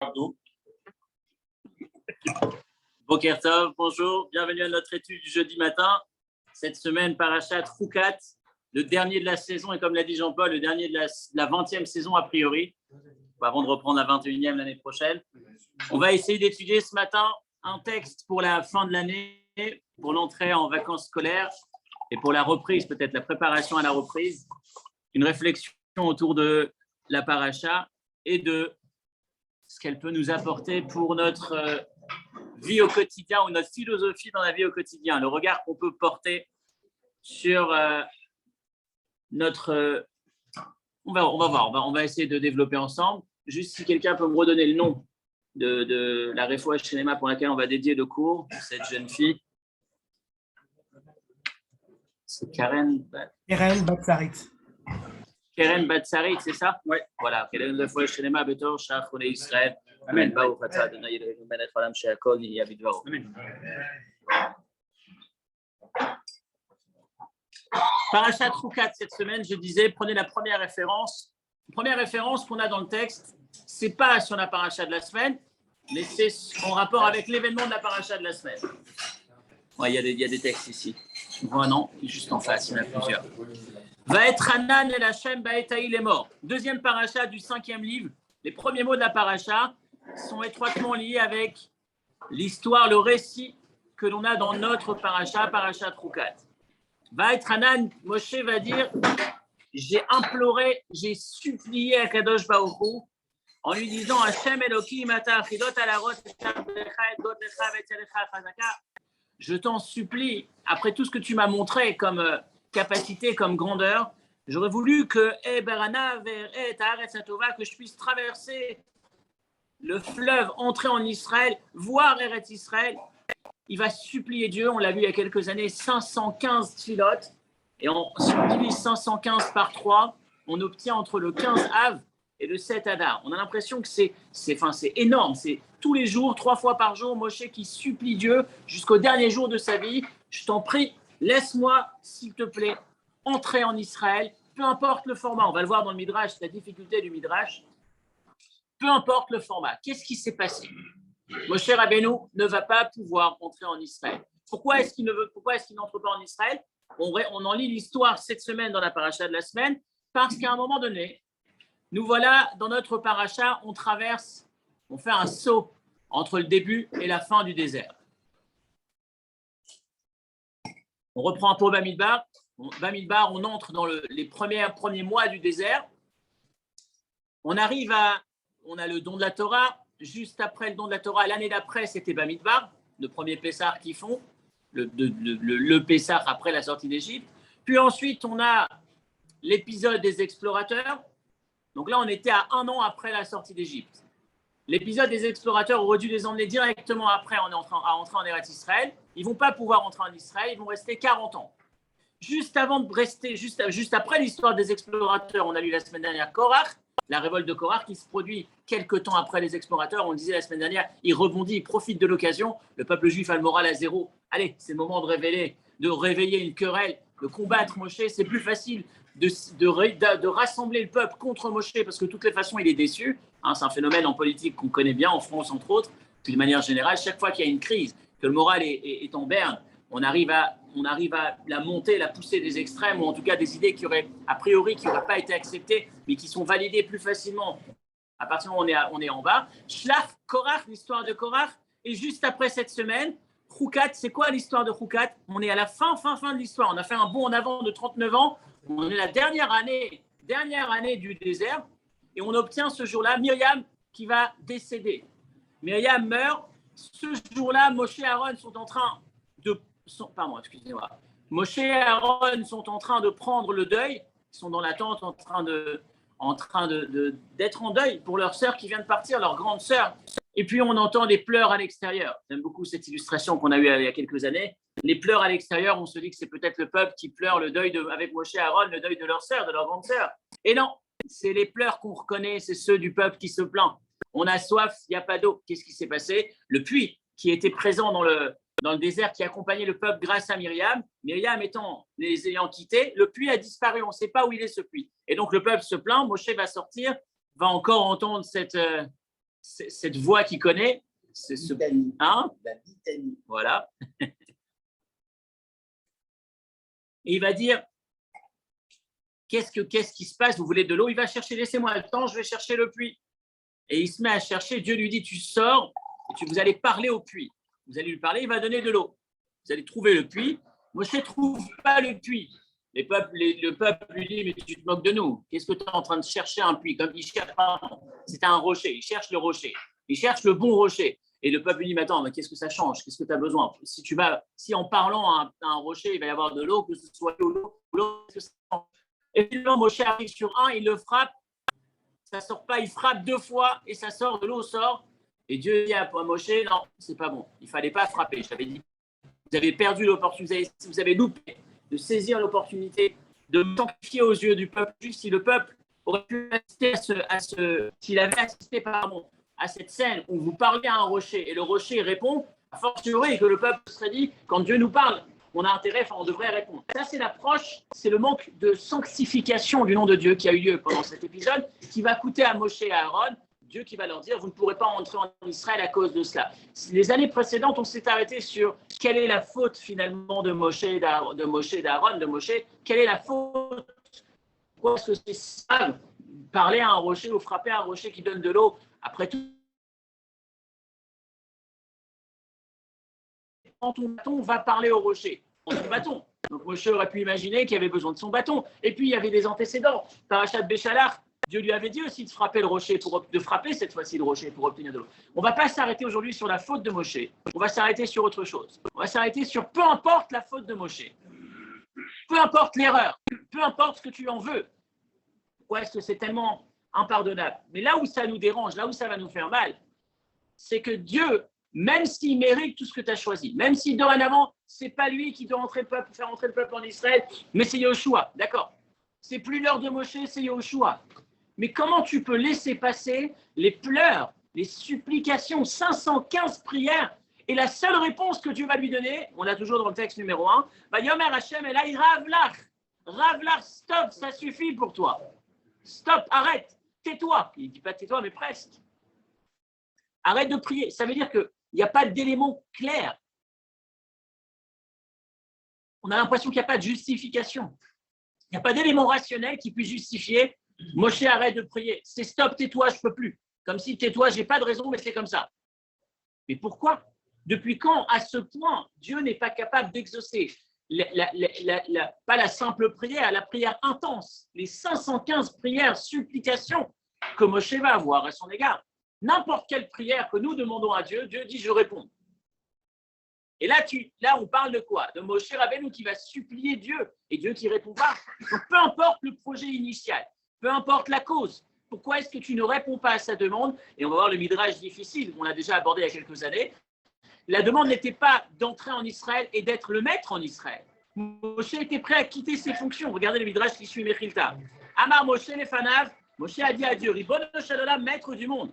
Abdou. Boker Tov, bonjour, bienvenue à notre étude du jeudi matin. Cette semaine, Parashat Chukat, le dernier de la saison, et comme l'a dit Jean-Paul, le dernier de la 20e saison a priori, avant de reprendre la 21e l'année prochaine. On va essayer d'étudier ce matin un texte pour la fin de l'année, pour l'entrée en vacances scolaires et pour la reprise, peut-être la préparation à la reprise, une réflexion autour de la paracha et de ce qu'elle peut nous apporter pour notre vie au quotidien ou notre philosophie dans la vie au quotidien, le regard qu'on peut porter sur notre... On va voir, on va essayer de développer ensemble. Juste si quelqu'un peut me redonner le nom de la Refoua Shlema pour laquelle on va dédier le cours, cette jeune fille. C'est Karen Batsarit. Keren Batsarit, c'est ça? Oui. Voilà. Keren Refoua Shlema Betor Shach Chonei Israël. Amen. Baou Fatah Adonai Elohim Melech Olam She'akol Nihya Bidvaro. Amen. Parashat Chukat cette semaine, je disais, prenez la première référence. La première référence qu'on a dans le texte, c'est pas sur la paracha de la semaine, mais c'est en rapport avec l'événement de la paracha de la semaine. Ouais, il y a des textes ici. Oh, non, juste en face, il y en a plusieurs. Va être Hanan el Hashem Baetaïl est mort. Deuxième paracha du 5e livre. Les premiers mots de la paracha sont étroitement liés avec l'histoire, le récit que l'on a dans notre paracha, Parashat Chukat. Va être Hanan, Moshe va dire, j'ai imploré, j'ai supplié à Kadosh Baruch Hu en lui disant Hashem Elokim ata achidot alarot je t'en supplie, après tout ce que tu m'as montré comme capacité, comme grandeur, j'aurais voulu que que je puisse traverser le fleuve, entrer en Israël, voir Eretz Israël. Il va supplier Dieu, on l'a vu il y a quelques années, 515 tfilotes, et si on divise 515 par 3, on obtient entre le 15 Av et le 7 Adar. On a l'impression que c'est énorme, c'est tous les jours, 3 fois par jour, Moshe qui supplie Dieu jusqu'au dernier jour de sa vie, je t'en prie, laisse-moi, s'il te plaît, entrer en Israël, peu importe le format, on va le voir dans le Midrash, la difficulté du Midrash, peu importe le format. Qu'est-ce qui s'est passé ? Moshe Rabbeinu ne va pas pouvoir entrer en Israël. Pourquoi est-ce qu'il n'entre pas en Israël ? On en lit l'histoire cette semaine dans la paracha de la semaine, parce qu'à un moment donné, nous voilà dans notre paracha, on fait un saut entre le début et la fin du désert. On reprend un peu Bamidbar. Bamidbar, on entre dans les premiers mois du désert. On a le don de la Torah. Juste après le don de la Torah, l'année d'après, c'était Bamidbar, le premier Pessah qu'ils font, le Pessah après la sortie d'Égypte. Puis ensuite, on a l'épisode des explorateurs. Donc là, on était à 1 an après la sortie d'Égypte. L'épisode des explorateurs aurait dû les emmener directement après à entrer en Eretz Israël. Ils ne vont pas pouvoir entrer en Israël, ils vont rester 40 ans. Juste après l'histoire des explorateurs, on a lu la semaine dernière Korach, la révolte de Korach qui se produit quelques temps après les explorateurs. On le disait la semaine dernière, il rebondit, il profite de l'occasion. Le peuple juif a le moral à zéro. Allez, c'est le moment de réveiller une querelle, de combattre Moshe. C'est plus facile de rassembler le peuple contre Moshe parce que de toutes les façons, il est déçu. C'est un phénomène en politique qu'on connaît bien, en France entre autres. De manière générale, chaque fois qu'il y a une crise, que le moral est en berne, on arrive à la monter, la pousser des extrêmes, ou en tout cas des idées qui n'auraient pas été acceptées, mais qui sont validées plus facilement à partir du moment où on est en bas. Shlach, Korach, l'histoire de Korach, et juste après cette semaine, Chukat, c'est quoi l'histoire de Chukat ? On est à la fin de l'histoire. On a fait un bond en avant de 39 ans. On est la dernière année du désert, et on obtient ce jour-là Myriam qui va décéder. Myriam meurt. Ce jour-là, Moshe et Aaron sont en train Moshe et Aaron sont en train de prendre le deuil. Ils sont dans la tente en train d'être en deuil pour leur sœur qui vient de partir, leur grande sœur. Et puis on entend des pleurs à l'extérieur. J'aime beaucoup cette illustration qu'on a eue il y a quelques années. Les pleurs à l'extérieur, on se dit que c'est peut-être le peuple qui pleure le deuil avec Moshe et Aaron, le deuil de leur sœur, de leur grande sœur. Et non, c'est les pleurs qu'on reconnaît, c'est ceux du peuple qui se plaint. On a soif, il n'y a pas d'eau. Qu'est-ce qui s'est passé ? Le puits qui était présent dans le désert, qui accompagnait le peuple grâce à Myriam. Myriam les ayant quittés, le puits a disparu. On ne sait pas où il est ce puits. Et donc le peuple se plaint. Moshe va sortir, va encore entendre cette voix qu'il connaît, c'est ce... Hein? La litanie. Voilà. Et il va dire, qu'est-ce qui se passe? Vous voulez de l'eau? Il va chercher, laissez-moi le temps, je vais chercher le puits. Et il se met à chercher, Dieu lui dit, tu sors, et vous allez parler au puits. Vous allez lui parler, il va donner de l'eau. Vous allez trouver le puits. Moshe ne trouve pas le puits. Le peuple lui dit, mais tu te moques de nous. Qu'est-ce que tu es en train de chercher un puits? Comme il cherche, c'est un rocher, il cherche le rocher. Il cherche le bon rocher. Et le peuple lui dit, mais attends, mais qu'est-ce que ça change? Qu'est-ce que tu as besoin? Si en parlant à un rocher, il va y avoir de l'eau, que ce soit l'eau, qu'est-ce que ça change? Et finalement, Moshe arrive sur un, il le frappe. Ça ne sort pas, il frappe 2 fois et ça sort, de l'eau sort. Et Dieu dit à Moshe, non, c'est pas bon. Il ne fallait pas frapper. Je t'avais dit, vous avez perdu l'opportunité, vous avez loupé de saisir l'opportunité de me sanctifier aux yeux du peuple juif. Si le peuple aurait pu assister s'il avait assisté, à cette scène où vous parlez à un rocher et le rocher répond, a fortiori que le peuple serait dit, quand Dieu nous parle, on a intérêt, on devrait répondre. Ça, c'est l'approche, c'est le manque de sanctification du nom de Dieu qui a eu lieu pendant cet épisode, qui va coûter à Moshe et à Aaron, Dieu qui va leur dire, vous ne pourrez pas entrer en Israël à cause de cela. Les années précédentes, on s'est arrêté sur quelle est la faute finalement de Moshe, d'Aaron, de Moshe. Quelle est la faute? Pourquoi est-ce que c'est ça, parler à un rocher ou frapper à un rocher qui donne de l'eau? Après tout, prends ton bâton, va parler au rocher. Prends ton bâton. Donc Moshe aurait pu imaginer qu'il avait besoin de son bâton. Et puis il y avait des antécédents. Parashat Béchalach, Dieu lui avait dit aussi de frapper le rocher, de frapper cette fois-ci le rocher pour obtenir de l'eau. On ne va pas s'arrêter aujourd'hui sur la faute de Moshe. On va s'arrêter sur autre chose. On va s'arrêter sur peu importe la faute de Moshe. Peu importe l'erreur. Peu importe ce que tu en veux. Pourquoi est-ce que c'est tellement impardonnable? Mais là où ça nous dérange, là où ça va nous faire mal, c'est que Dieu, même s'il mérite tout ce que tu as choisi, même si dorénavant, ce n'est pas lui qui doit faire entrer le peuple en Israël, mais c'est Yoshua, d'accord? C'est plus l'heure de Moshe, c'est Yoshua. Mais comment tu peux laisser passer les pleurs, les supplications, 515 prières, et la seule réponse que Dieu va lui donner, on l'a toujours dans le texte numéro 1, va Yomer Hashem Elai Ravlach. Ravlach, stop, ça suffit pour toi. Stop, arrête, tais-toi. Il ne dit pas tais-toi, mais presque. Arrête de prier. Ça veut dire qu'il n'y a pas d'élément clair. On a l'impression qu'il n'y a pas de justification. Il n'y a pas d'élément rationnel qui puisse justifier Moshe, arrête de prier. C'est stop, tais-toi, je ne peux plus. Comme si tais-toi, je n'ai pas de raison, mais c'est comme ça. Mais pourquoi? Depuis quand, à ce point, Dieu n'est pas capable d'exaucer pas la simple prière, la prière intense, les 515 prières, supplications que Moshe va avoir à son égard? N'importe quelle prière que nous demandons à Dieu, Dieu dit je réponds. Et là, on parle de quoi? De Moshe Rabbeinu qui va supplier Dieu et Dieu qui ne répond pas. Donc, peu importe le projet initial, peu importe la cause, pourquoi est-ce que tu ne réponds pas à sa demande? Et on va voir le midrash difficile qu'on a déjà abordé il y a quelques années. La demande n'était pas d'entrer en Israël et d'être le maître en Israël. Moshe était prêt à quitter ses fonctions. Regardez le midrash qui suit Mechilta. Amar Moshe lefanav, Moshe a dit à Dieu, Ribono shel olam, maître du monde.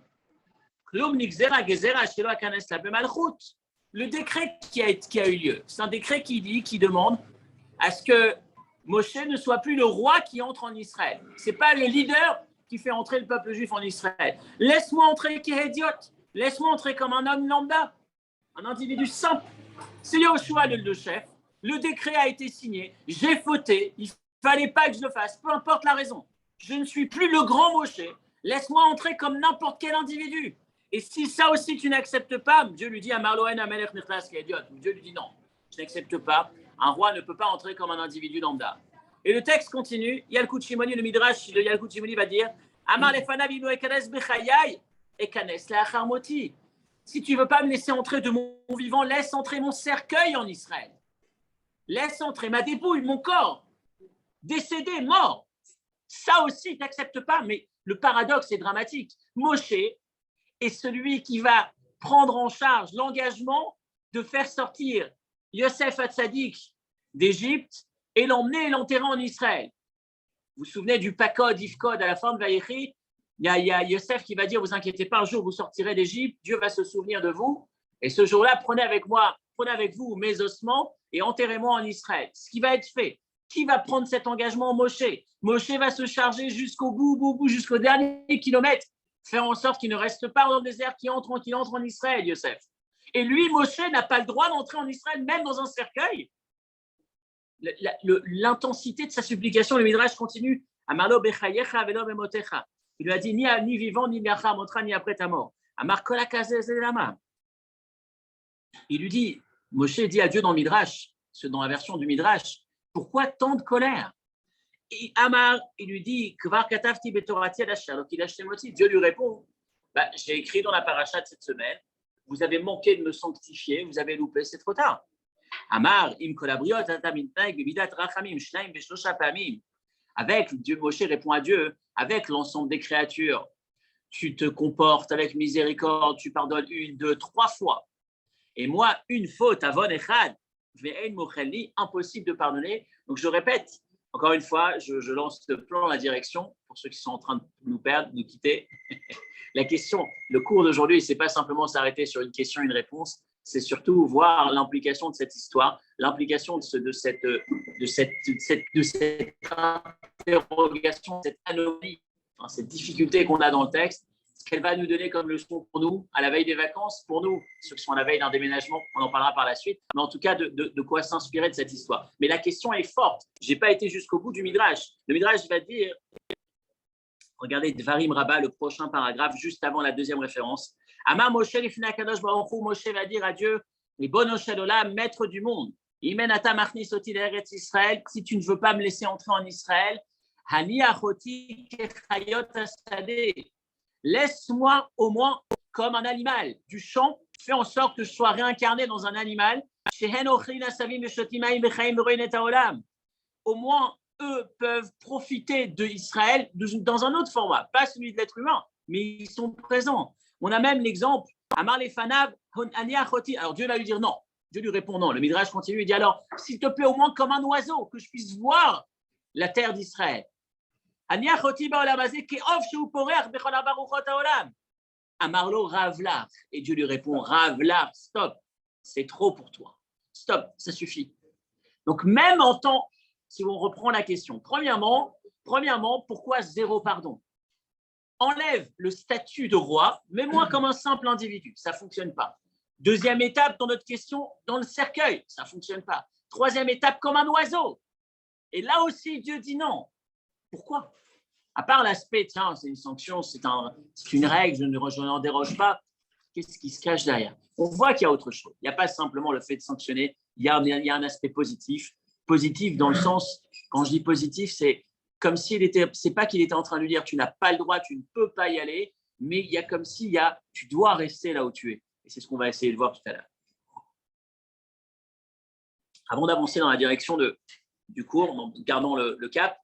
Le décret qui a eu lieu, c'est un décret qui demande à ce que Moshe ne soit plus le roi qui entre en Israël. Ce n'est pas le leader qui fait entrer le peuple juif en Israël. Laisse-moi entrer Kéhédiot, laisse-moi entrer comme un homme lambda, un individu simple. C'est Yoshua le chef. Le décret a été signé. J'ai fauté. Il ne fallait pas que je le fasse, peu importe la raison. Je ne suis plus le grand Moshe. Laisse-moi entrer comme n'importe quel individu. Et si ça aussi tu n'acceptes pas, Dieu lui dit à Marlohen Amelech Nichlas Kéhédiot. Dieu lui dit non, je n'accepte pas. Un roi ne peut pas entrer comme un individu lambda. Et le texte continue. Yalkut Shimoni, le Midrash, le Yalkut Shimoni va dire Amar lefanav inu ekanes bechayai ekanes leachar moti. Si tu ne veux pas me laisser entrer de mon vivant, laisse entrer mon cercueil en Israël. Laisse entrer ma dépouille, mon corps, décédé, mort. Ça aussi, tu n'acceptes pas, mais le paradoxe est dramatique. Moshe est celui qui va prendre en charge l'engagement de faire sortir Yosef Hatzadik d'Égypte et l'emmener et l'enterrer en Israël. Vous vous souvenez du Pakod, Ifkod, à la fin de Vayechi, il y a Yosef qui va dire, vous inquiétez pas, un jour vous sortirez d'Égypte, Dieu va se souvenir de vous, et ce jour-là, prenez avec vous mes ossements et enterrez-moi en Israël. Ce qui va être fait. Qui va prendre cet engagement? Moshe. Moshe va se charger jusqu'au bout, jusqu'au dernier kilomètre, faire en sorte qu'il ne reste pas dans le désert, qu'il entre en Israël, Yosef. Et lui, Moshe, n'a pas le droit d'entrer en Israël, même dans un cercueil. L'intensité de sa supplication, le Midrash continue. Amarlo bechayecha velo bemotecha. Il lui a dit ni vivant, ni achar motra, ni après ta mort. Amar kol hakazeh ze lama. Il lui dit, Moshe dit à Dieu dans le Midrash, dans la version du Midrash, pourquoi tant de colère? Et Amar, il lui dit, Kvar katavti betorati adasher, donc il a shemoti. Dieu lui répond, j'ai écrit dans la paracha de cette semaine, vous avez manqué de me sanctifier, vous avez loupé, c'est trop tard. Amar, im kolabriot, atamintnaik, bebidat rachamim, shnaim, beshlosha pamim. Avec Dieu, Moshe répond à Dieu, avec l'ensemble des créatures, tu te comportes avec miséricorde, tu pardonnes 1, 2, 3 fois. Et moi, une faute, avon echad, ve'en mochelni, impossible de pardonner. Donc je répète, encore une fois, je lance le plan, la direction, pour ceux qui sont en train de nous perdre, de nous quitter. La question, le cours d'aujourd'hui, ce n'est pas simplement s'arrêter sur une question, une réponse, c'est surtout voir l'implication de cette histoire, l'implication de cette interrogation, cette anomalie, cette difficulté qu'on a dans le texte, ce qu'elle va nous donner comme leçon pour nous, à la veille des vacances, pour nous, ceux qui sont à la veille d'un déménagement, on en parlera par la suite, mais en tout cas, de quoi s'inspirer de cette histoire. Mais la question est forte. Je n'ai pas été jusqu'au bout du Midrash. Le Midrash va dire, regardez Dvarim Rabbah, le prochain paragraphe, juste avant la deuxième référence. Amar Moshe lifnei Akadosh Baruch Hu, Moshe va dire à Dieu, Ribono shel olam, maître du monde, Imen ata machnis oti le'eretz Israël, si tu ne veux pas me laisser entrer en Israël, Hani achoti kechayot hasadeh, laisse-moi au moins comme un animal du champ, fais en sorte que je sois réincarné dans un animal. Au moins, eux peuvent profiter d'Israël dans un autre format, pas celui de l'être humain, mais ils sont présents. On a même l'exemple, Amar lefanav, alors Dieu va lui dire non. Dieu lui répond non. Le Midrash continue, il dit alors, s'il te plaît, au moins comme un oiseau, que je puisse voir la terre d'Israël. Amarlo Ravlar. Et Dieu lui répond Ravlar, stop, c'est trop pour toi. Stop, ça suffit. Donc, même en temps, si on reprend la question, premièrement, pourquoi zéro pardon? Enlève le statut de roi, mets-moi comme un simple individu, ça ne fonctionne pas. Deuxième étape dans notre question, dans le cercueil, ça ne fonctionne pas. Troisième étape, comme un oiseau. Et là aussi, Dieu dit non. Pourquoi? À part l'aspect, tiens, c'est une sanction, c'est une règle, je n'en déroge pas, qu'est-ce qui se cache derrière? On voit qu'il y a autre chose. Il n'y a pas simplement le fait de sanctionner, il y a un aspect positif. Positif dans le sens, quand je dis positif, c'est comme c'est pas qu'il était en train de lui dire tu n'as pas le droit, tu ne peux pas y aller, mais il y a comme si tu dois rester là où tu es. Et c'est ce qu'on va essayer de voir tout à l'heure. Avant d'avancer dans la direction du cours, en gardant le cap,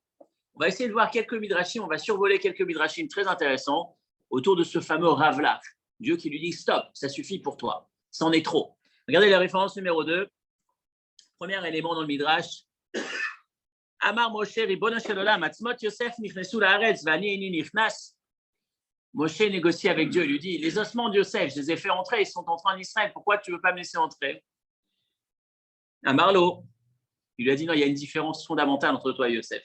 on va essayer de voir quelques midrashim, on va survoler quelques midrashim très intéressants autour de ce fameux Ravlach. Dieu qui lui dit stop, ça suffit pour toi, c'en est trop. Regardez la référence numéro 2. Premier élément dans le midrash. Amar Moshe ribono shel olam atzmot Yosef nichnesu laaretz vani eini nichnas. Moshe négocie avec Dieu, il lui dit les ossements de Yosef, je les ai fait entrer, ils sont entrés en Israël, pourquoi tu ne veux pas me laisser entrer? Amarlo, il lui a dit non, il y a une différence fondamentale entre toi et Yosef.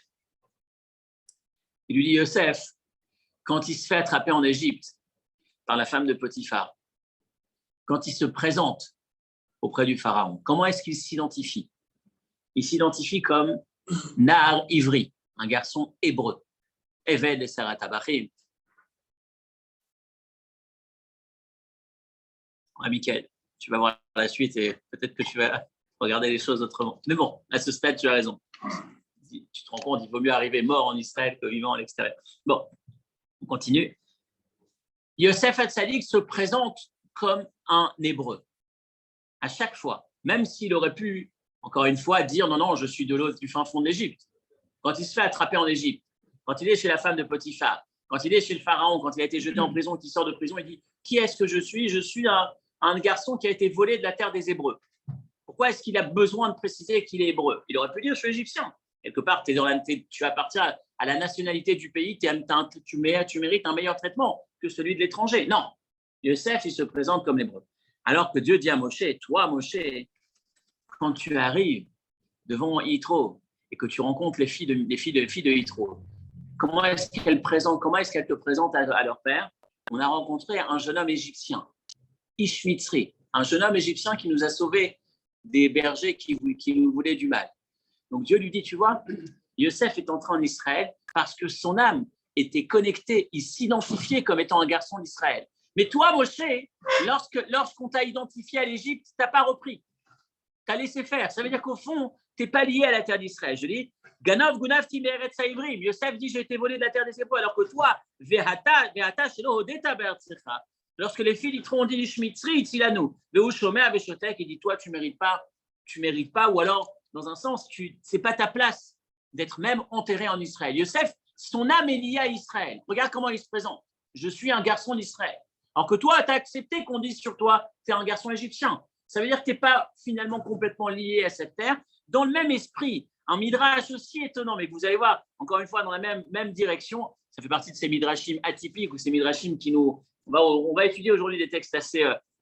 Il lui dit Yosef, quand il se fait attraper en Égypte par la femme de Potiphar, quand il se présente auprès du pharaon, comment est-ce qu'il s'identifie? Il s'identifie comme Nahar Ivri, un garçon hébreu. Eved et Sarat Abachim. Ah, Mickaël, tu vas voir la suite et peut-être que tu vas regarder les choses autrement. Mais bon, à ce stade, tu as raison. Tu te rends compte, il vaut mieux arriver mort en Israël que vivant à l'extérieur. Bon, on continue. Yosef Hatzadik se présente comme un hébreu. À chaque fois, même s'il aurait pu, encore une fois, dire non, je suis du fin fond de l'Égypte. Quand il se fait attraper en Égypte, quand il est chez la femme de Potiphar, quand il est chez le pharaon, quand il a été jeté en prison, qu'il sort de prison, il dit qui est-ce que je suis? Je suis un garçon qui a été volé de la terre des Hébreux. Pourquoi est-ce qu'il a besoin de préciser qu'il est hébreu? Il aurait pu dire je suis égyptien. Quelque part, tu appartiens à la nationalité du pays, tu mérites un meilleur traitement que celui de l'étranger. Non, Yosef, il se présente comme l'hébreu. Alors que Dieu dit à Moshe, toi, Moshe, quand tu arrives devant Yitro et que tu rencontres les filles de Yitro, comment est-ce qu'elles te présentent à leur père? on a rencontré un jeune homme égyptien, Ishmitzri, un jeune homme égyptien qui nous a sauvés des bergers qui nous voulaient du mal. Donc Dieu lui dit, tu vois, Yosef est entré en Israël parce que son âme était connectée, il s'identifiait comme étant un garçon d'Israël. Mais toi, Moshe, lorsqu'on t'a identifié à l'Égypte, tu n'as pas repris. Tu as laissé faire. Ça veut dire qu'au fond, tu n'es pas lié à la terre d'Israël. Je dis, Ganov, Gunav, Timeret, Saïvrim. Yosef dit, j'ai été volé de la terre des épaules. Alors que toi, Vehata, Shelo, Odeta, Bertsecha. Lorsque les filles ont dit, Shmitzri, Itzilanu, Vehushomé, Aveshotek, il dit, toi, tu mérites pas, ou alors, dans un sens, c'est pas ta place d'être même enterré en Israël. Yosef, son âme est liée à Israël. Regarde comment il se présente. Je suis un garçon d'Israël. Alors que toi, tu as accepté qu'on dise sur toi, tu es un garçon égyptien. Ça veut dire que tu n'es pas finalement complètement lié à cette terre. Dans le même esprit, un midrash aussi étonnant, mais vous allez voir, encore une fois, dans la même direction, ça fait partie de ces midrashim atypiques ou ces midrashim qui nous… On va étudier aujourd'hui des textes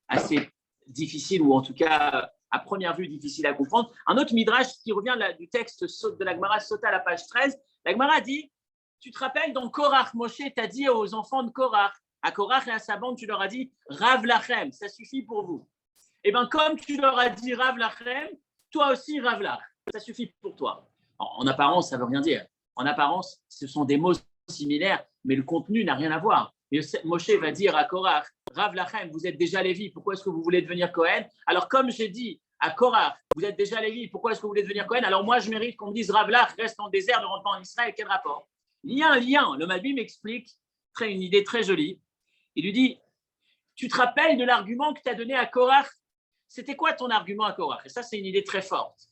assez difficiles ou en tout cas, à première vue, difficiles à comprendre. Un autre midrash qui revient du texte de la Gemara Sota à la page 13, la Gemara dit, tu te rappelles, dans Korach, Moshe t'a dit aux enfants de Korach, à Korach et à sa bande, tu leur as dit Rav Lachem, ça suffit pour vous. Et bien, comme tu leur as dit Rav Lachem, toi aussi Rav Lach, ça suffit pour toi. En apparence, ça ne veut rien dire. En apparence, ce sont des mots similaires, mais le contenu n'a rien à voir. Et Moshe va dire à Korach, Rav Lachem, vous êtes déjà Lévi, pourquoi est-ce que vous voulez devenir Cohen? Alors, comme j'ai dit à Korach, vous êtes déjà Lévi, pourquoi est-ce que vous voulez devenir Cohen? Alors, moi, je mérite qu'on me dise Rav Lach, reste dans le désert, ne rentre pas en Israël, quel rapport? Il y a un lien. Le Malbim m'explique une idée très jolie. Il lui dit, tu te rappelles de l'argument que tu as donné à Korach? C'était quoi ton argument à Korach? Et ça, c'est une idée très forte.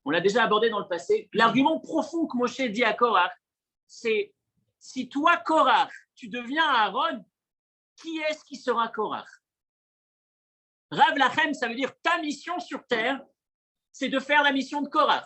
On l'a déjà abordé dans le passé. L'argument profond que Moshe dit à Korach, c'est si toi, Korach, tu deviens Aaron, qui est-ce qui sera Korach? Rav Lachem, ça veut dire ta mission sur terre, c'est de faire la mission de Korach.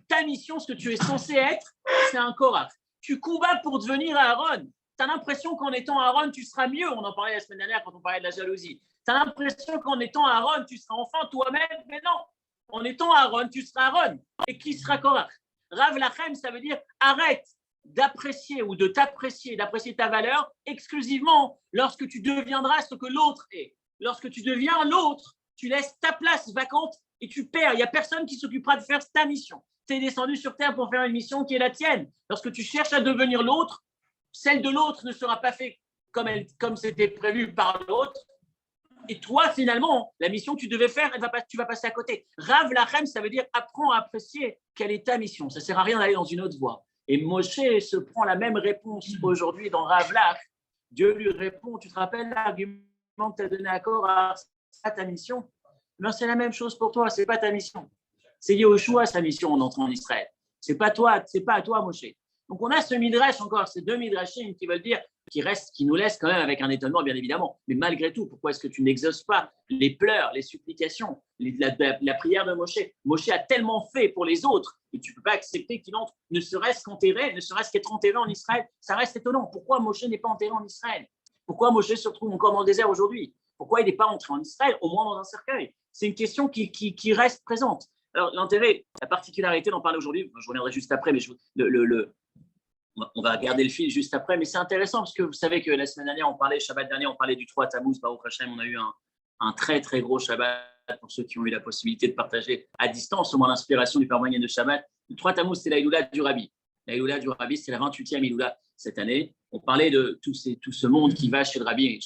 Ta mission, ce que tu es censé être, c'est un Korach. Tu combats pour devenir Aaron. Tu as l'impression qu'en étant Aaron, tu seras mieux. On en parlait la semaine dernière quand on parlait de la jalousie. Tu as l'impression qu'en étant Aaron, tu seras enfin toi-même, mais non. En étant Aaron, tu seras Aaron. Et qui sera Korach? Rav Lachem, ça veut dire arrête d'apprécier ou de t'apprécier, d'apprécier ta valeur exclusivement lorsque tu deviendras ce que l'autre est. Lorsque tu deviens l'autre, tu laisses ta place vacante et tu perds. Il n'y a personne qui s'occupera de faire ta mission. Tu es descendu sur terre pour faire une mission qui est la tienne. Lorsque tu cherches à devenir l'autre, celle de l'autre ne sera pas faite comme c'était prévu par l'autre. Et toi, finalement, la mission que tu devais faire, tu vas passer à côté. Rav Lachem, ça veut dire apprends à apprécier quelle est ta mission. Ça ne sert à rien d'aller dans une autre voie. Et Moshe se prend la même réponse aujourd'hui dans Rav Lach. Dieu lui répond, tu te rappelles l'argument que tu as donné à Korach, c'est pas ta mission? Non, c'est la même chose pour toi, c'est pas ta mission. C'est Yehoshua sa mission en entrant en Israël. C'est pas à toi, Moshe. Donc on a ce midrash encore, ces deux midrashim qui veulent dire, qui nous laissent quand même avec un étonnement, bien évidemment. Mais malgré tout, pourquoi est-ce que tu n'exauces pas les pleurs, les supplications, la prière de Moshe? Moshe a tellement fait pour les autres et tu ne peux pas accepter qu'il entre, ne serait-ce qu'être enterré en Israël. Ça reste étonnant. Pourquoi Moshe n'est pas enterré en Israël? Pourquoi Moshe se retrouve encore dans le désert aujourd'hui? Pourquoi il n'est pas entré en Israël, au moins dans un cercueil? C'est une question qui reste présente. Alors l'intérêt, la particularité d'en parler aujourd'hui, je reviendrai juste après, mais on va garder le fil juste après, mais c'est intéressant parce que vous savez que la semaine dernière, Shabbat dernier, on parlait du 3 Tammuz, Baruch Hashem, on a eu un très très gros Shabbat pour ceux qui ont eu la possibilité de partager à distance au moins l'inspiration du Père Moyen de Shabbat. Le 3 Tammuz, c'est la Iloula du Rabbi. La Iloula du Rabbi, c'est la 28e Iloula cette année. On parlait de tout ce monde qui va chez le Rabbi.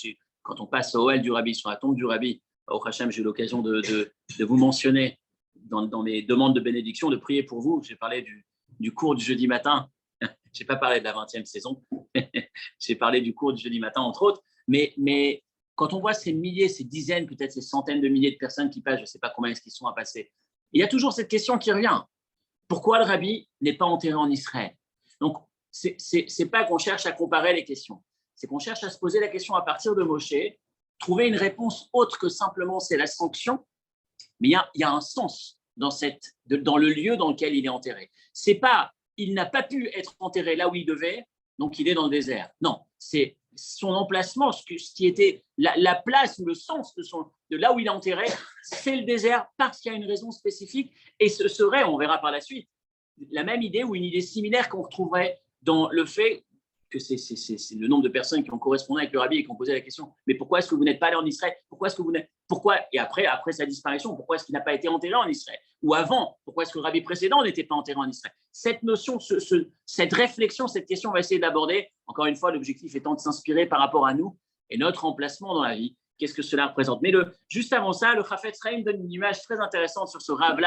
Quand on passe au Oel du Rabbi, sur la tombe du Rabbi, Baruch Hashem, j'ai eu l'occasion de vous mentionner dans mes demandes de bénédiction, de prier pour vous. J'ai parlé du cours du jeudi matin. Je n'ai pas parlé de la 20e saison. J'ai parlé du cours du jeudi matin, entre autres. Mais quand on voit ces milliers, ces dizaines, peut-être ces centaines de milliers de personnes qui passent, je ne sais pas combien est-ce qu'ils sont à passer, il y a toujours cette question qui revient. Pourquoi le Rabbi n'est pas enterré en Israël? Donc, ce n'est pas qu'on cherche à comparer les questions. C'est qu'on cherche à se poser la question à partir de Moshe, trouver une réponse autre que simplement c'est la sanction, mais il y a un sens dans le lieu dans lequel il est enterré. C'est pas, il n'a pas pu être enterré là où il devait, donc il est dans le désert. Non, c'est son emplacement, ce qui était la place ou le sens de là où il est enterré, c'est le désert parce qu'il y a une raison spécifique, et ce serait, on verra par la suite, la même idée ou une idée similaire qu'on retrouverait dans le fait que c'est le nombre de personnes qui ont correspondu avec le rabbi et qui ont posé la question, mais pourquoi est-ce que vous n'êtes pas allé en Israël? Pourquoi est-ce que vous n'êtes… Pourquoi? Et après sa disparition, pourquoi est-ce qu'il n'a pas été enterré en Israël? Ou avant, pourquoi est-ce que le rabbi précédent n'était pas enterré en Israël? Cette notion, cette réflexion, cette question, on va essayer d'aborder. Encore une fois, l'objectif étant de s'inspirer par rapport à nous et notre emplacement dans la vie. Qu'est-ce que cela représente? Mais juste avant ça, le Chafetz Chaim donne une image très intéressante sur ce Rav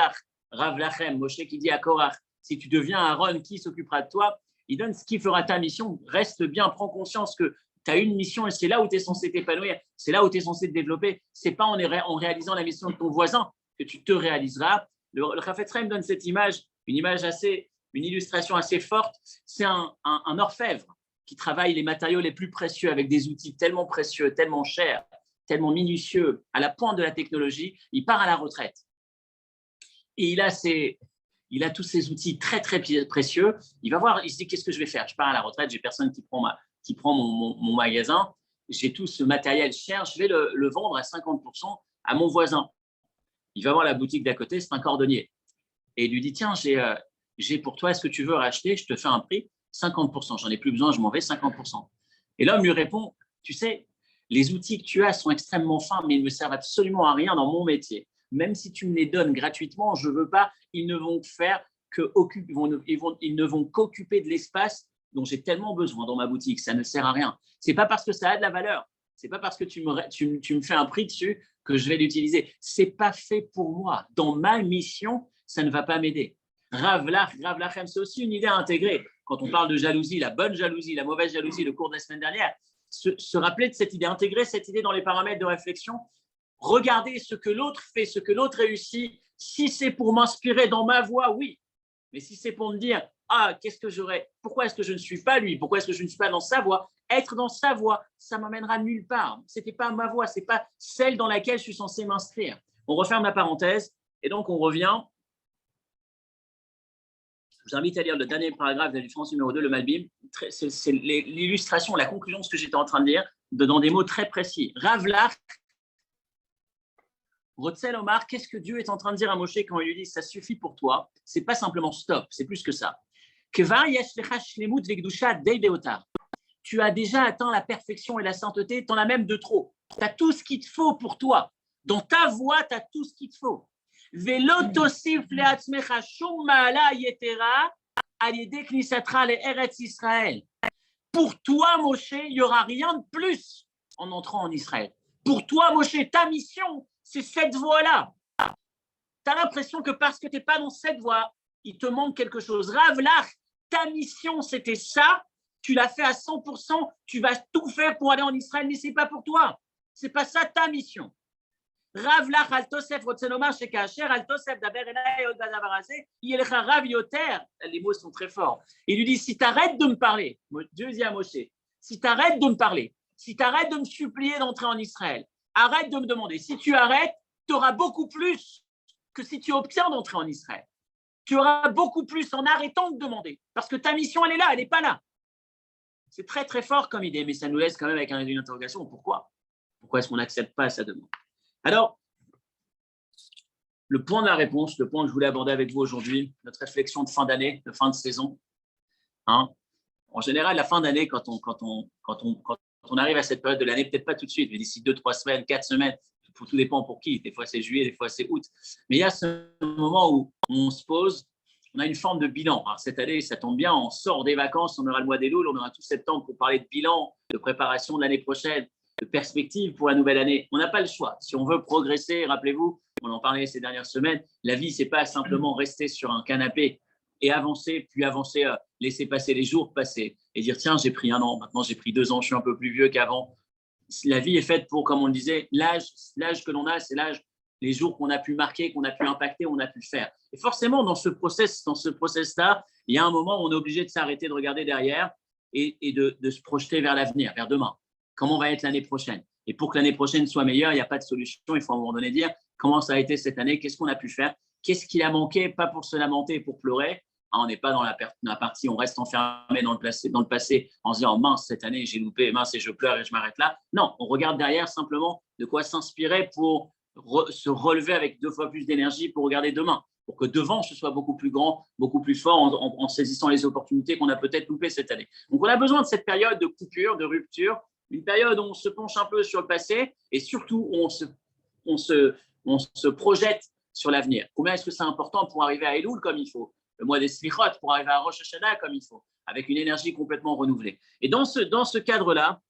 Lachem, Moshe qui dit à Korach, si tu deviens Aaron, qui s'occupera de toi? Il donne ce qui fera ta mission. Reste bien, prends conscience que tu as une mission et c'est là où tu es censé t'épanouir, c'est là où tu es censé te développer. Ce n'est pas en réalisant la mission de ton voisin que tu te réaliseras. Le Chafetz Chaim donne cette image, une illustration assez forte. C'est un orfèvre qui travaille les matériaux les plus précieux avec des outils tellement précieux, tellement chers, tellement minutieux, à la pointe de la technologie. Il part à la retraite. Et il a tous ces outils très, très précieux. Il va voir, il se dit, qu'est-ce que je vais faire? Je pars à la retraite, j'ai personne qui prend mon magasin. J'ai tout ce matériel cher, je vais le vendre à 50% à mon voisin. Il va voir la boutique d'à côté, c'est un cordonnier. Et il lui dit, tiens, j'ai pour toi, est-ce que tu veux racheter? Je te fais un prix, 50%. J'en ai plus besoin, je m'en vais, 50%. Et l'homme lui répond, tu sais, les outils que tu as sont extrêmement fins, mais ils ne me servent absolument à rien dans mon métier. Même si tu me les donnes gratuitement, je ne veux pas, ils ne vont qu'occuper de l'espace dont j'ai tellement besoin dans ma boutique. Ça ne sert à rien. Ce n'est pas parce que ça a de la valeur, ce n'est pas parce que tu me fais un prix dessus que je vais l'utiliser. Ce n'est pas fait pour moi. Dans ma mission, ça ne va pas m'aider. Rav Lachem, c'est aussi une idée à intégrer. Quand on parle de jalousie, la bonne jalousie, la mauvaise jalousie, le cours de la semaine dernière, se rappeler de cette idée, intégrer cette idée dans les paramètres de réflexion. Regardez ce que l'autre fait, ce que l'autre réussit. Si c'est pour m'inspirer dans ma voie, oui. Mais si c'est pour me dire, pourquoi est-ce que je ne suis pas lui? Pourquoi est-ce que je ne suis pas dans sa voie? Être dans sa voie, ça m'emmènera nulle part. Ce n'était pas ma voie, ce n'est pas celle dans laquelle je suis censé m'inscrire. On referme la parenthèse et donc on revient. Je vous invite à lire le dernier paragraphe de la différence numéro 2, le Malbim. C'est l'illustration, la conclusion de ce que j'étais en train de dire, dans des mots très précis. Rav Lach, Rotzel Omar, qu'est-ce que Dieu est en train de dire à Moshe quand il lui dit ça suffit pour toi? C'est pas simplement stop, c'est plus que ça. Tu as déjà atteint la perfection et la sainteté, tu en as même de trop. Tu as tout ce qu'il te faut pour toi. Dans ta voie, tu as tout ce qu'il te faut. Pour toi, Moshe, il n'y aura rien de plus en entrant en Israël. Pour toi, Moshe, ta mission, c'est cette voie-là. Tu as l'impression que parce que tu n'es pas dans cette voie, il te manque quelque chose. Rav Lach, ta mission, c'était ça. Tu l'as fait à 100%. Tu vas tout faire pour aller en Israël, mais ce n'est pas pour toi. Ce n'est pas ça ta mission. Rav Lach, al Tosef, Rotzenomar, Shekacher, al Tosef, Daber Elay, Od Badavarase, Yelcha Rav Yoter. Les mots sont très forts. Il lui dit si tu arrêtes de me parler, Dieu dit à Moshe, si tu arrêtes de me parler, si tu arrêtes de me supplier d'entrer en Israël, arrête de me demander. Si tu arrêtes, tu auras beaucoup plus que si tu obtiens d'entrer en Israël. Tu auras beaucoup plus en arrêtant de demander. Parce que ta mission, elle est là, elle n'est pas là. C'est très, très fort comme idée, mais ça nous laisse quand même avec une interrogation. Pourquoi? Pourquoi est-ce qu'on n'accepte pas sa demande? Alors, le point de la réponse, le point que je voulais aborder avec vous aujourd'hui, notre réflexion de fin d'année, de fin de saison. En général, la fin d'année, quand on arrive à cette période de l'année, peut-être pas tout de suite, mais d'ici 2, 3 semaines, 4 semaines, tout dépend pour qui. Des fois, c'est juillet, des fois, c'est août. Mais il y a ce moment où on se pose, on a une forme de bilan. Alors, cette année, ça tombe bien, on sort des vacances, on aura le mois des Louls, on aura tout septembre pour parler de bilan, de préparation de l'année prochaine, de perspective pour la nouvelle année. On n'a pas le choix. Si on veut progresser, rappelez-vous, on en parlait ces dernières semaines, la vie, ce n'est pas simplement rester sur un canapé et avancer, puis avancer, laisser passer les jours, passer et dire tiens, j'ai pris 1 an, maintenant j'ai pris 2 ans, je suis un peu plus vieux qu'avant. La vie est faite pour, comme on le disait, l'âge que l'on a, c'est l'âge, les jours qu'on a pu marquer, qu'on a pu impacter, on a pu faire. Et forcément, dans ce process-là, il y a un moment où on est obligé de s'arrêter, de regarder derrière et de se projeter vers l'avenir, vers demain. Comment va être l'année prochaine? Et pour que l'année prochaine soit meilleure, il n'y a pas de solution. Il faut à un moment donné dire comment ça a été cette année, qu'est-ce qu'on a pu faire, qu'est-ce qui a manqué, pas pour se lamenter et pour pleurer. On n'est pas dans la partie, on reste enfermé dans le passé en se disant mince, cette année j'ai loupé, mince et je pleure et je m'arrête là. Non, on regarde derrière simplement de quoi s'inspirer pour se relever avec 2 fois plus d'énergie pour regarder demain. pour que devant, ce soit beaucoup plus grand, beaucoup plus fort en saisissant les opportunités qu'on a peut-être loupées cette année. Donc, on a besoin de cette période de coupure, de rupture, une période où on se penche un peu sur le passé et surtout où on se projette sur l'avenir. Combien est-ce que c'est important pour arriver à Elul comme il faut, le mois des Slichot, pour arriver à Rosh Hashanah comme il faut, avec une énergie complètement renouvelée. Et dans ce cadre-là,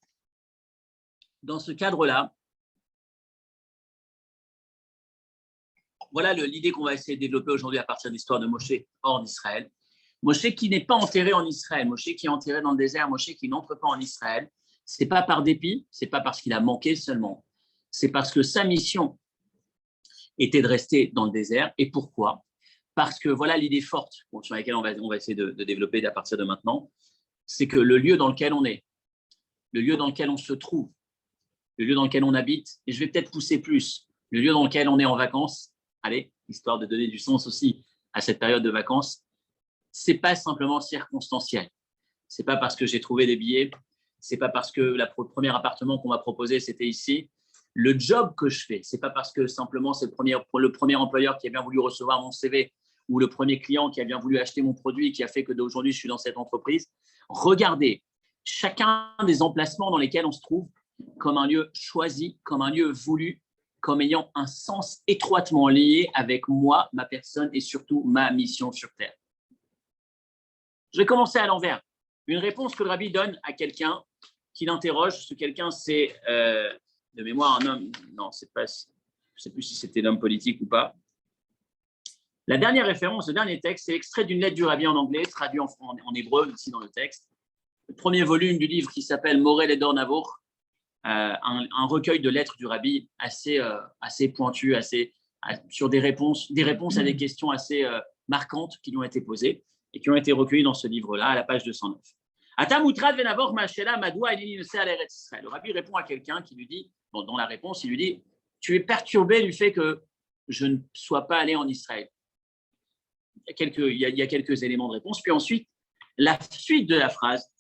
voilà l'idée qu'on va essayer de développer aujourd'hui à partir de l'histoire de Moshe hors d'Israël. Moshe qui n'est pas enterré en Israël, Moshe qui est enterré dans le désert, Moshe qui n'entre pas en Israël, ce n'est pas par dépit, ce n'est pas parce qu'il a manqué seulement, c'est parce que sa mission était de rester dans le désert. Et pourquoi ? Parce que voilà l'idée forte sur laquelle on va essayer de développer à partir de maintenant, c'est que le lieu dans lequel on est, le lieu dans lequel on se trouve, le lieu dans lequel on habite, et je vais peut-être pousser plus, le lieu dans lequel on est en vacances, allez, histoire de donner du sens aussi à cette période de vacances, ce n'est pas simplement circonstanciel. Ce n'est pas parce que j'ai trouvé des billets, ce n'est pas parce que le premier appartement qu'on m'a proposé, c'était ici. Le job que je fais, ce n'est pas parce que simplement c'est le premier employeur qui a bien voulu recevoir mon CV ou le premier client qui a bien voulu acheter mon produit qui a fait que d'aujourd'hui, je suis dans cette entreprise. Regardez chacun des emplacements dans lesquels on se trouve comme un lieu choisi, comme un lieu voulu, comme ayant un sens étroitement lié avec moi, ma personne et surtout ma mission sur Terre. Je vais commencer à l'envers. Une réponse que le rabbi donne à quelqu'un qui l'interroge. Ce quelqu'un, c'est de mémoire un homme. Non, je ne sais plus si c'était l'homme politique ou pas. La dernière référence, le dernier texte, c'est extrait d'une lettre du rabbi en anglais, traduit en hébreu ici dans le texte. Le premier volume du livre qui s'appelle Morel et Dor Navour, un recueil de lettres du rabbi assez pointu, sur des réponses à des questions assez marquantes qui lui ont été posées et qui ont été recueillies dans ce livre-là, à la page 209. Le rabbi répond à quelqu'un qui lui dit, dans la réponse, il lui dit, tu es perturbé du fait que je ne sois pas allé en Israël. Il y a quelques éléments de réponse. Puis ensuite, la suite de la phrase,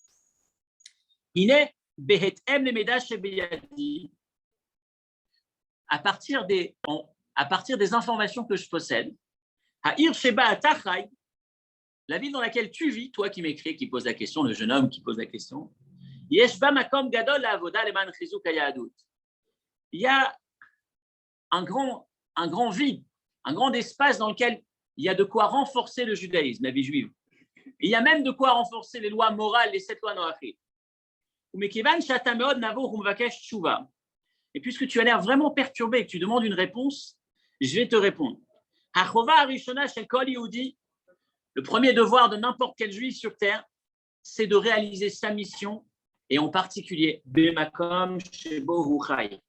à partir des informations que je possède, la ville dans laquelle tu vis, toi qui m'écris, qui pose la question, le jeune homme qui pose la question, il y a un grand vide, un grand espace dans lequel il y a de quoi renforcer le judaïsme, la vie juive. Il y a même de quoi renforcer les lois morales, les 7 lois noachim. Et puisque tu as l'air vraiment perturbé et que tu demandes une réponse, je vais te répondre. Le premier devoir de n'importe quel juif sur terre, c'est de réaliser sa mission, et en particulier Bemakom Shebo Hu Chai,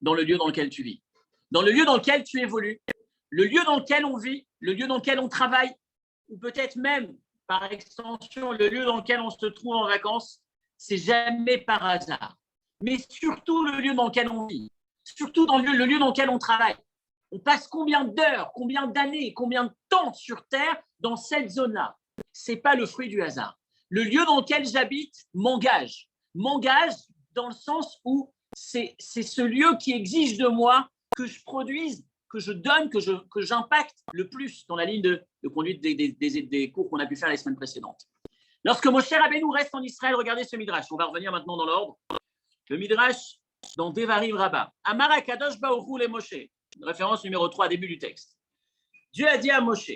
dans le lieu dans lequel tu vis, dans le lieu dans lequel tu évolues, le lieu dans lequel on vit, le lieu dans lequel on travaille, ou peut-être même, par extension, le lieu dans lequel on se trouve en vacances, c'est jamais par hasard. Mais surtout le lieu dans lequel on vit, surtout dans le lieu dans lequel on travaille. On passe combien d'heures, combien d'années, combien de temps sur Terre dans cette zone-là? Ce n'est pas le fruit du hasard. Le lieu dans lequel j'habite m'engage dans le sens où c'est ce lieu qui exige de moi que je produise, que je donne, que j'impacte le plus dans la ligne de conduite des cours qu'on a pu faire les semaines précédentes. Lorsque Moshe Rabbeinu reste en Israël, regardez ce midrash. On va revenir maintenant dans l'ordre. Le midrash dans Devarim Rabbah. Amar HaKadosh Baruch Hu le Moshe. Référence numéro 3, début du texte. Dieu a dit à Moshe,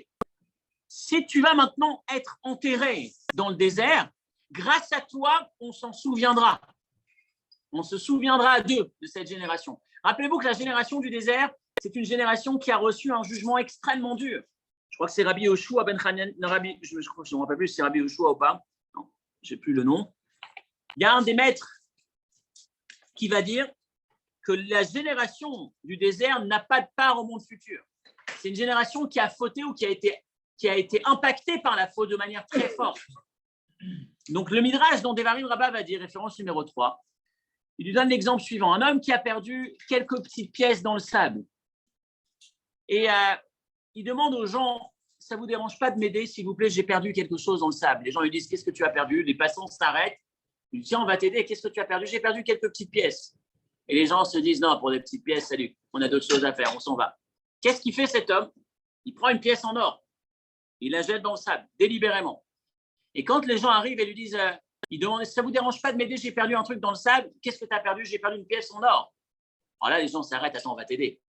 si tu vas maintenant être enterré dans le désert, grâce à toi, on s'en souviendra. On se souviendra à deux de cette génération. Rappelez-vous que la génération du désert, c'est une génération qui a reçu un jugement extrêmement dur. Je crois que c'est Rabbi Yoshua ben Hanan, je crois que je ne me rappelle plus si c'est Rabbi Yoshua ou pas. Non, je n'ai plus le nom. Il y a un des maîtres qui va dire que la génération du désert n'a pas de part au monde futur. C'est une génération qui a fauté ou qui a été impactée par la faute de manière très forte. Donc le Midrash dans Devarim Rabbah va dire, référence numéro 3, il lui donne l'exemple suivant. Un homme qui a perdu quelques petites pièces dans le sable. Et il demande aux gens, ça ne vous dérange pas de m'aider, s'il vous plaît, j'ai perdu quelque chose dans le sable. Les gens lui disent, qu'est-ce que tu as perdu? Les passants s'arrêtent. Il dit, tiens, on va t'aider, qu'est-ce que tu as perdu? J'ai perdu quelques petites pièces. Et les gens se disent, non, pour des petites pièces, salut, on a d'autres choses à faire, on s'en va. Qu'est-ce qu'il fait cet homme? Il prend une pièce en or, il la jette dans le sable, délibérément. Et quand les gens arrivent et lui disent, ils demandent, ça ne vous dérange pas de m'aider, j'ai perdu un truc dans le sable, qu'est-ce que tu as perdu? J'ai perdu une pièce en or. Alors là, les gens s'arrêtent, attends, on va t'aider.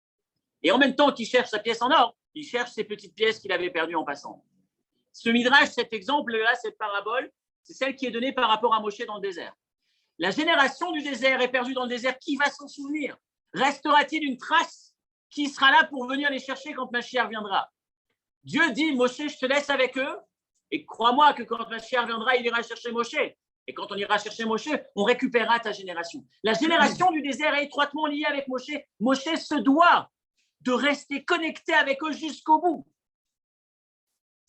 Et en même temps qu'il cherche sa pièce en or, il cherche ses petites pièces qu'il avait perdues en passant. Ce midrash, cet exemple-là, cette parabole, c'est celle qui est donnée par rapport à Moshe dans le désert. La génération du désert est perdue dans le désert. Qui va s'en souvenir? Restera-t-il une trace qui sera là pour venir les chercher quand Mashiach viendra? Dieu dit, Moshe, je te laisse avec eux. Et crois-moi que quand Mashiach viendra, il ira chercher Moshe. Et quand on ira chercher Moshe, on récupérera ta génération. La génération du désert est étroitement liée avec Moshe. Moshe se doit de rester connecté avec eux jusqu'au bout.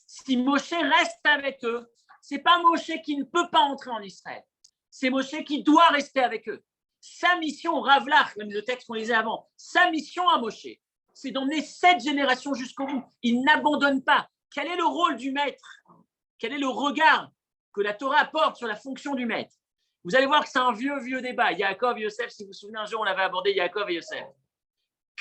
Si Moshe reste avec eux, ce n'est pas Moshe qui ne peut pas entrer en Israël. C'est Moshe qui doit rester avec eux. Sa mission, Ravlach, même le texte qu'on lisait avant, sa mission à Moshe, c'est d'emmener cette génération jusqu'au bout. Il n'abandonne pas. Quel est le rôle du maître? Quel est le regard que la Torah porte sur la fonction du maître? Vous allez voir que c'est un vieux débat. Yaakov et Yosef, si vous vous souvenez, un jour, on avait abordé Yaakov et Yosef.